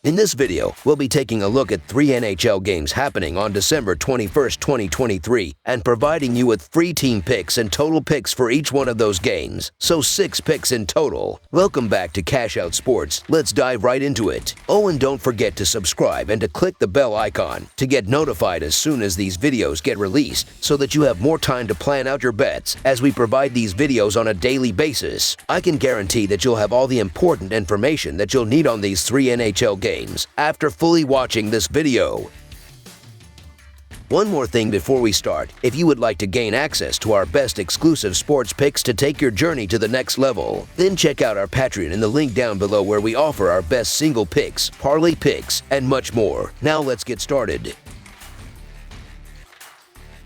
In this video, we'll be taking a look at 3 NHL games happening on December 21st, 2023, and providing you with free team picks and total picks for each one of those games, so 6 picks in total. Welcome back to Cash Out Sports. Let's dive right into it. Oh, and don't forget to subscribe and to click the bell icon to get notified as soon as these videos get released, so that you have more time to plan out your bets as we provide these videos on a daily basis. I can guarantee that you'll have all the important information that you'll need on these 3 NHL games after fully watching this video. One more thing before we start, if you would like to gain access to our best exclusive sports picks to take your journey to the next level, then check out our Patreon in the link down below where we offer our best single picks, parlay picks, and much more. Now let's get started.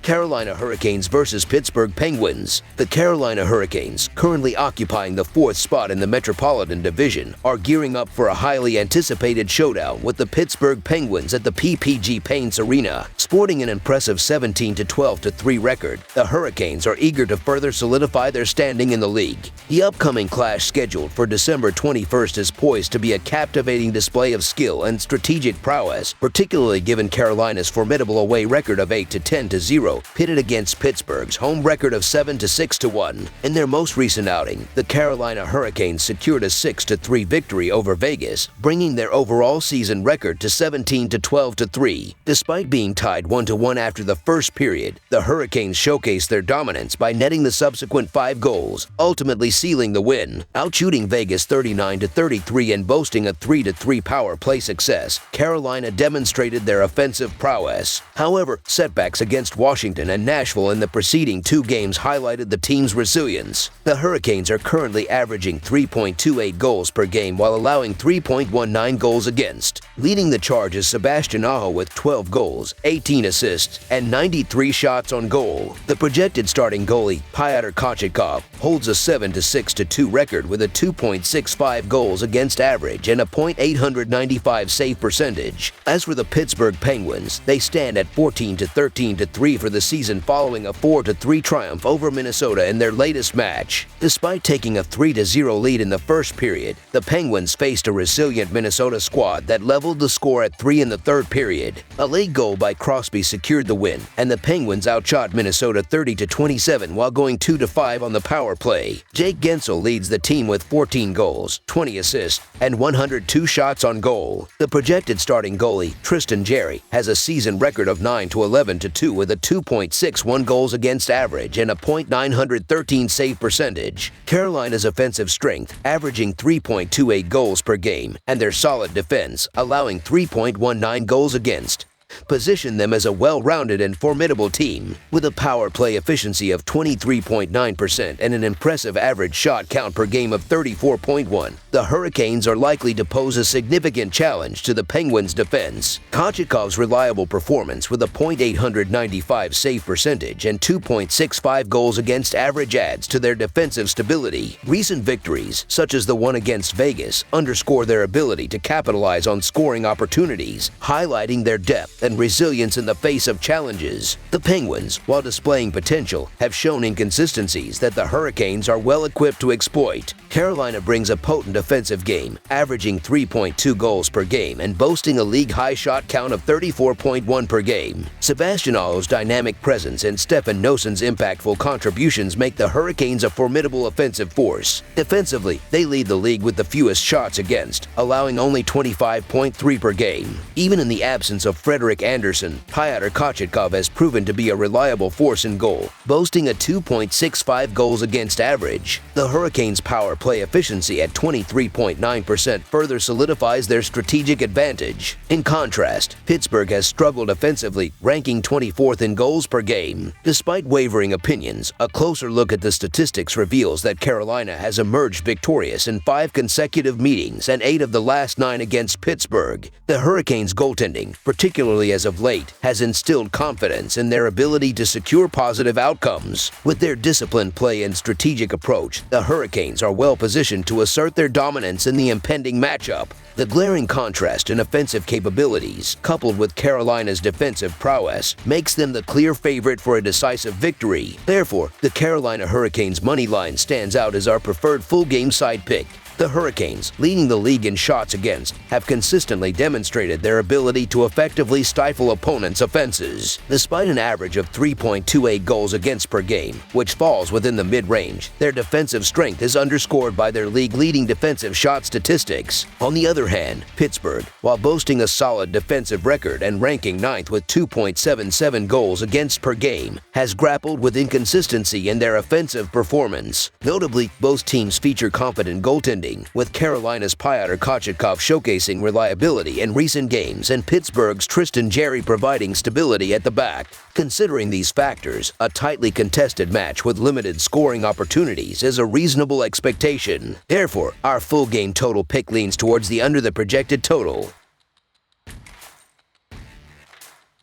Carolina Hurricanes versus Pittsburgh Penguins. The Carolina Hurricanes, currently occupying the 4th spot in the Metropolitan Division, are gearing up for a highly anticipated showdown with the Pittsburgh Penguins at the PPG Paints Arena. Sporting an impressive 17-12-3 record, the Hurricanes are eager to further solidify their standing in the league. The upcoming clash scheduled for December 21st is poised to be a captivating display of skill and strategic prowess, particularly given Carolina's formidable away record of 8-10-0. Pitted against Pittsburgh's home record of 7-6-1. In their most recent outing, the Carolina Hurricanes secured a 6-3 victory over Vegas, bringing their overall season record to 17-12-3. Despite being tied 1-1 after the first period, the Hurricanes showcased their dominance by netting the subsequent 5 goals, ultimately sealing the win. Outshooting Vegas 39-33 and boasting a 3-3 power play success, Carolina demonstrated their offensive prowess. However, setbacks against Washington and Nashville in the preceding 2 games highlighted the team's resilience. The Hurricanes are currently averaging 3.28 goals per game while allowing 3.19 goals against. Leading the charge is Sebastian Aho with 12 goals, 18 assists, and 93 shots on goal. The projected starting goalie, Pyotr Kochetkov, holds a 7-6-2 record with a 2.65 goals against average and a .895 save percentage. As for the Pittsburgh Penguins, they stand at 14-13-3 for the season following a 4-3 triumph over Minnesota in their latest match. Despite taking a 3-0 lead in the first period, the Penguins faced a resilient Minnesota squad that leveled the score at 3 in the third period. A late goal by Crosby secured the win, and the Penguins outshot Minnesota 30-27 while going 2-5 on the power play. Jake Guentzel leads the team with 14 goals, 20 assists, and 102 shots on goal. The projected starting goalie, Tristan Jarry, has a season record of 9-11-2 with a 2.61 goals against average and a .913 save percentage. Carolina's offensive strength, averaging 3.28 goals per game, and their solid defense, allowing 3.19 goals against, position them as a well-rounded and formidable team. With a power play efficiency of 23.9% and an impressive average shot count per game of 34.1, the Hurricanes are likely to pose a significant challenge to the Penguins' defense. Kochetkov's reliable performance with a .895 save percentage and 2.65 goals against average adds to their defensive stability. Recent victories, such as the one against Vegas, underscore their ability to capitalize on scoring opportunities, highlighting their depth and resilience in the face of challenges. The Penguins, while displaying potential, have shown inconsistencies that the Hurricanes are well equipped to exploit. Carolina brings a potent offensive game, averaging 3.2 goals per game and boasting a league-high shot count of 34.1 per game. Sebastian Aho's dynamic presence and Stefan Nosen's impactful contributions make the Hurricanes a formidable offensive force. Defensively, they lead the league with the fewest shots against, allowing only 25.3 per game. Even in the absence of Frederik Anderson, Pyotr Kochetkov has proven to be a reliable force in goal, boasting a 2.65 goals against average. The Hurricanes' power play efficiency at 23.9% further solidifies their strategic advantage. In contrast, Pittsburgh has struggled offensively, ranking 24th in goals per game. Despite wavering opinions, a closer look at the statistics reveals that Carolina has emerged victorious in 5 consecutive meetings and 8 of the last 9 against Pittsburgh. The Hurricanes' goaltending, particularly as of late, has instilled confidence in their ability to secure positive outcomes. With their disciplined play and strategic approach, the Hurricanes are well positioned to assert their dominance in the impending matchup. The glaring contrast in offensive capabilities, coupled with Carolina's defensive prowess, makes them the clear favorite for a decisive victory. Therefore, the Carolina Hurricanes money line stands out as our preferred full game side pick. The Hurricanes, leading the league in shots against, have consistently demonstrated their ability to effectively stifle opponents' offenses. Despite an average of 3.28 goals against per game, which falls within the mid-range, their defensive strength is underscored by their league-leading defensive shot statistics. On the other hand, Pittsburgh, while boasting a solid defensive record and ranking 9th with 2.77 goals against per game, has grappled with inconsistency in their offensive performance. Notably, both teams feature confident goaltending, with Carolina's Pyotr Kochetkov showcasing reliability in recent games and Pittsburgh's Tristan Jarry providing stability at the back. Considering these factors, a tightly contested match with limited scoring opportunities is a reasonable expectation. Therefore, our full game total pick leans towards the under the projected total.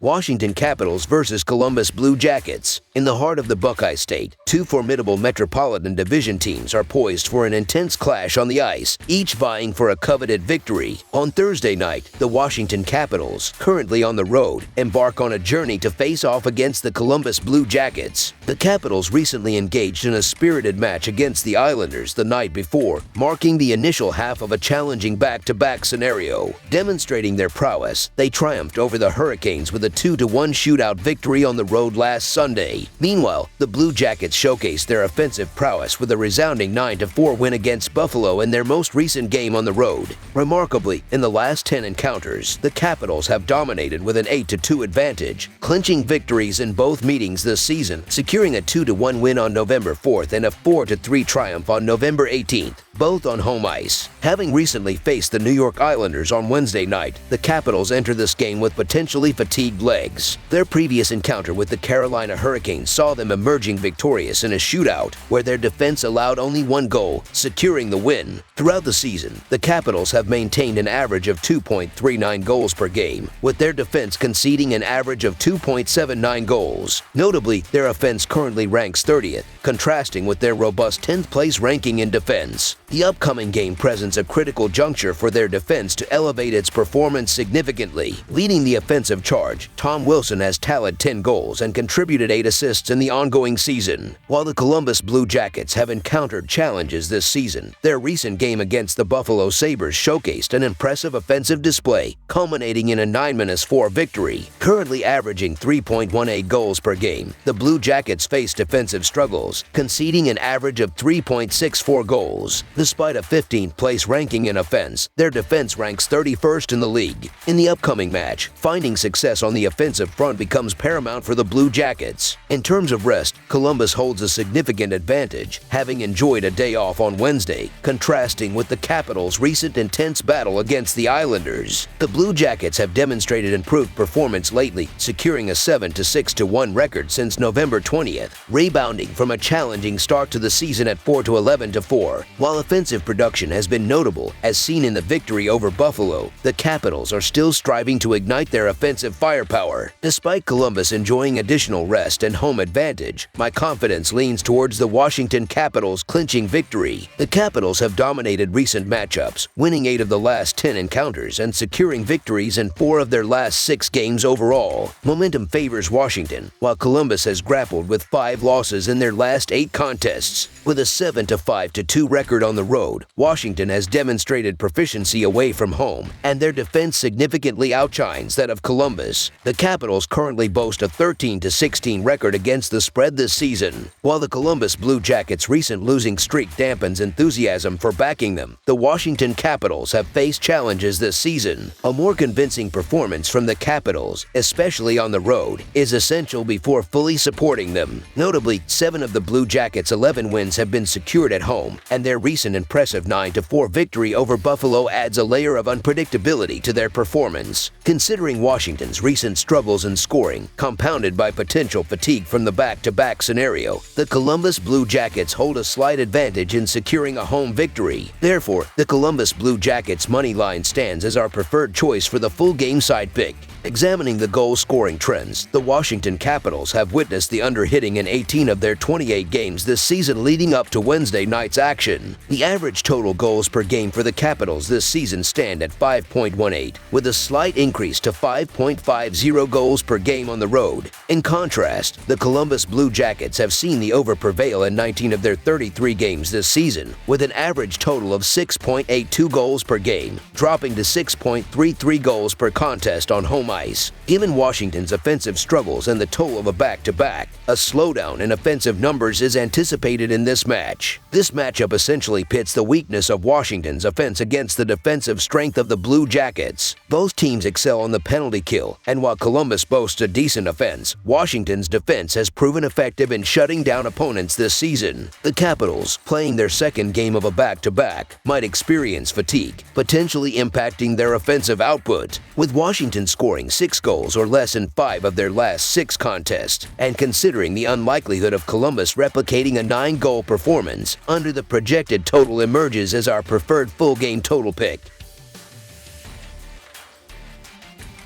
Washington Capitals versus Columbus Blue Jackets. In the heart of the Buckeye State, two formidable Metropolitan Division teams are poised for an intense clash on the ice, each vying for a coveted victory. On Thursday night, the Washington Capitals, currently on the road, embark on a journey to face off against the Columbus Blue Jackets. The Capitals recently engaged in a spirited match against the Islanders the night before, marking the initial half of a challenging back-to-back scenario. Demonstrating their prowess, they triumphed over the Hurricanes with a 2-1 shootout victory on the road last Sunday. Meanwhile, the Blue Jackets showcased their offensive prowess with a resounding 9-4 win against Buffalo in their most recent game on the road. Remarkably, in the last 10 encounters, the Capitals have dominated with an 8-2 advantage, clinching victories in both meetings this season, securing a 2-1 win on November 4th and a 4-3 triumph on November 18th, both on home ice. Having recently faced the New York Islanders on Wednesday night, the Capitals enter this game with potentially fatigued legs. Their previous encounter with the Carolina Hurricanes saw them emerging victorious in a shootout where their defense allowed only one goal, securing the win. Throughout the season, the Capitals have maintained an average of 2.39 goals per game, with their defense conceding an average of 2.79 goals. Notably, their offense currently ranks 30th, contrasting with their robust 10th place ranking in defense. The upcoming game presents a critical juncture for their defense to elevate its performance significantly. Leading the offensive charge, Tom Wilson has tallied 10 goals and contributed 8 assists in the ongoing season. While the Columbus Blue Jackets have encountered challenges this season, their recent game against the Buffalo Sabres showcased an impressive offensive display, culminating in a 9-4 victory. Currently averaging 3.18 goals per game, the Blue Jackets face defensive struggles, conceding an average of 3.64 goals. Despite a 15th place ranking in offense, their defense ranks 31st in the league. In the upcoming match, finding success on the offensive front becomes paramount for the Blue Jackets. In terms of rest, Columbus holds a significant advantage, having enjoyed a day off on Wednesday, contrasting with the Capitals' recent intense battle against the Islanders. The Blue Jackets have demonstrated improved performance lately, securing a 7-6-1 record since November 20th, rebounding from a challenging start to the season at 4-11-4. While offensive production has been notable, as seen in the victory over Buffalo, the Capitals are still striving to ignite their offensive firepower. Despite Columbus enjoying additional rest and home advantage, my confidence leans towards the Washington Capitals clinching victory. The Capitals have dominated recent matchups, winning 8 of the last 10 encounters and securing victories in 4 of their last 6 games overall. Momentum favors Washington, while Columbus has grappled with 5 losses in their last 8 contests. With a 7-5-2 record on the road, Washington has demonstrated proficiency away from home, and their defense significantly outshines that of Columbus. The Capitals currently boast a 13-16 record against the spread this season. While the Columbus Blue Jackets' recent losing streak dampens enthusiasm for backing them, the Washington Capitals have faced challenges this season. A more convincing performance from the Capitals, especially on the road, is essential before fully supporting them. Notably, 7 of the Blue Jackets' 11 wins have been secured at home, and their recent impressive 9-4 victory over Buffalo adds a layer of unpredictability to their performance. Considering Washington's recent struggles in scoring, compounded by potential fatigue from the back-to-back scenario, the Columbus Blue Jackets hold a slight advantage in securing a home victory. Therefore, the Columbus Blue Jackets money line stands as our preferred choice for the full game side pick. Examining the goal-scoring trends, the Washington Capitals have witnessed the under-hitting in 18 of their 28 games this season leading up to Wednesday night's action. The average total goals per game for the Capitals this season stand at 5.18, with a slight increase to 5.50 goals per game on the road. In contrast, the Columbus Blue Jackets have seen the over prevail in 19 of their 33 games this season, with an average total of 6.82 goals per game, dropping to 6.33 goals per contest on home ice. Given Washington's offensive struggles and the toll of a back-to-back, a slowdown in offensive numbers is anticipated in this match. This matchup essentially pits the weakness of Washington's offense against the defensive strength of the Blue Jackets. Both teams excel on the penalty kill, and while Columbus boasts a decent offense, Washington's defense has proven effective in shutting down opponents this season. The Capitals, playing their second game of a back-to-back, might experience fatigue, potentially impacting their offensive output. With Washington scoring 6 goals or less in 5 of their last 6 contests, and considering the unlikelihood of Columbus replicating a 9-goal performance, under the projected total emerges as our preferred full-game total pick.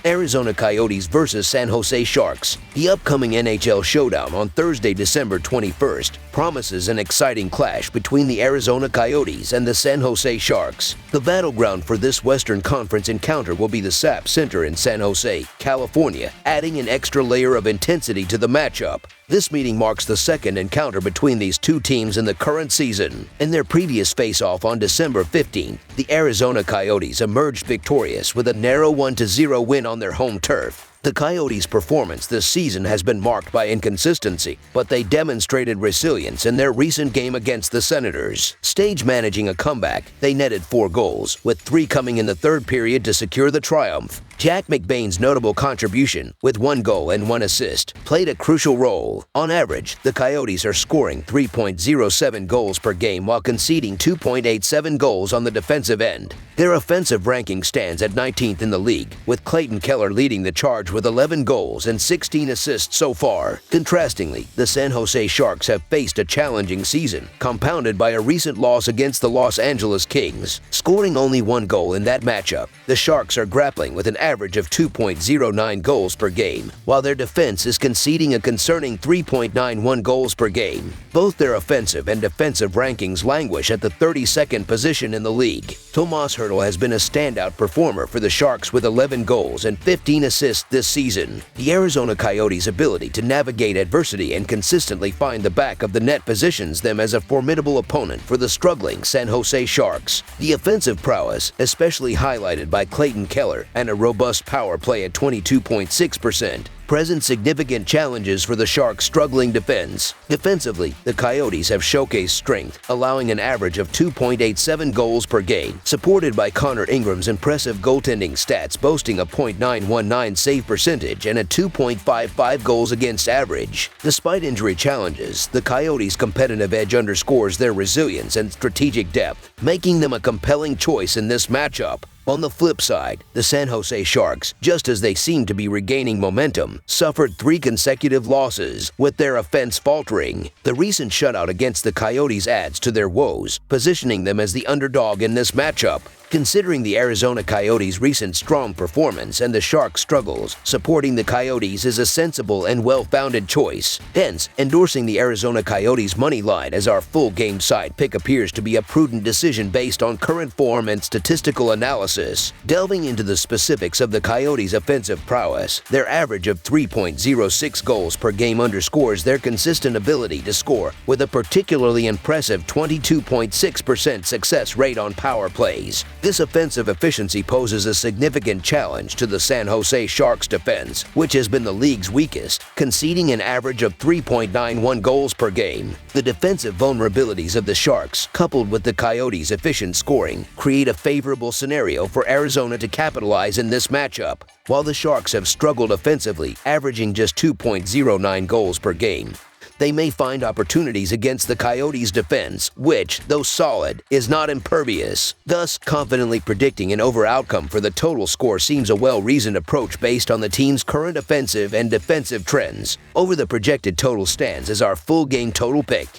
Arizona Coyotes versus San Jose Sharks. The upcoming NHL showdown on Thursday, December 21st, promises an exciting clash between the Arizona Coyotes and the San Jose Sharks. The battleground for this Western Conference encounter will be the SAP Center in San Jose, California, adding an extra layer of intensity to the matchup. This meeting marks the second encounter between these two teams in the current season. In their previous face-off on December 15th, the Arizona Coyotes emerged victorious with a narrow 1-0 win on their home turf. The Coyotes' performance this season has been marked by inconsistency, but they demonstrated resilience in their recent game against the Senators. Stage managing a comeback, they netted 4 goals, with 3 coming in the third period to secure the triumph. Jack McBain's notable contribution, with 1 goal and 1 assist, played a crucial role. On average, the Coyotes are scoring 3.07 goals per game while conceding 2.87 goals on the defensive end. Their offensive ranking stands at 19th in the league, with Clayton Keller leading the charge with 11 goals and 16 assists so far. Contrastingly, the San Jose Sharks have faced a challenging season, compounded by a recent loss against the Los Angeles Kings. Scoring only 1 goal in that matchup, the Sharks are grappling with an average of 2.09 goals per game, while their defense is conceding a concerning 3.91 goals per game. Both their offensive and defensive rankings languish at the 32nd position in the league. Tomas Hertl has been a standout performer for the Sharks with 11 goals and 15 assists this season. The Arizona Coyotes' ability to navigate adversity and consistently find the back of the net positions them as a formidable opponent for the struggling San Jose Sharks. The offensive prowess, especially highlighted by Clayton Keller and a robust power play at 22.6%, present significant challenges for the Sharks' struggling defense. Defensively, the Coyotes have showcased strength, allowing an average of 2.87 goals per game, supported by Connor Ingram's impressive goaltending stats boasting a .919 save percentage and a 2.55 goals against average. Despite injury challenges, the Coyotes' competitive edge underscores their resilience and strategic depth, making them a compelling choice in this matchup. On the flip side, the San Jose Sharks, just as they seem to be regaining momentum, suffered 3 consecutive losses, with their offense faltering. The recent shutout against the Coyotes adds to their woes, positioning them as the underdog in this matchup. Considering the Arizona Coyotes' recent strong performance and the Sharks' struggles, supporting the Coyotes is a sensible and well-founded choice. Hence, endorsing the Arizona Coyotes' money line as our full-game side pick appears to be a prudent decision based on current form and statistical analysis. Delving into the specifics of the Coyotes' offensive prowess, their average of 3.06 goals per game underscores their consistent ability to score, with a particularly impressive 22.6% success rate on power plays. This offensive efficiency poses a significant challenge to the San Jose Sharks' defense, which has been the league's weakest, conceding an average of 3.91 goals per game. The defensive vulnerabilities of the Sharks, coupled with the Coyotes' efficient scoring, create a favorable scenario for Arizona to capitalize in this matchup. While the Sharks have struggled offensively, averaging just 2.09 goals per game, they may find opportunities against the Coyotes' defense, which, though solid, is not impervious. Thus, confidently predicting an over outcome for the total score seems a well-reasoned approach based on the team's current offensive and defensive trends. Over the projected total stands as our full-game total pick.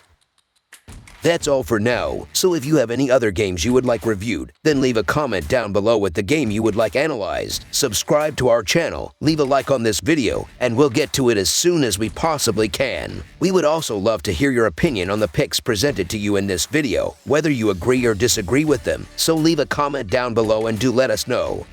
That's all for now, so if you have any other games you would like reviewed, then leave a comment down below with the game you would like analyzed. Subscribe to our channel, leave a like on this video, and we'll get to it as soon as we possibly can. We would also love to hear your opinion on the picks presented to you in this video, whether you agree or disagree with them, so leave a comment down below and do let us know.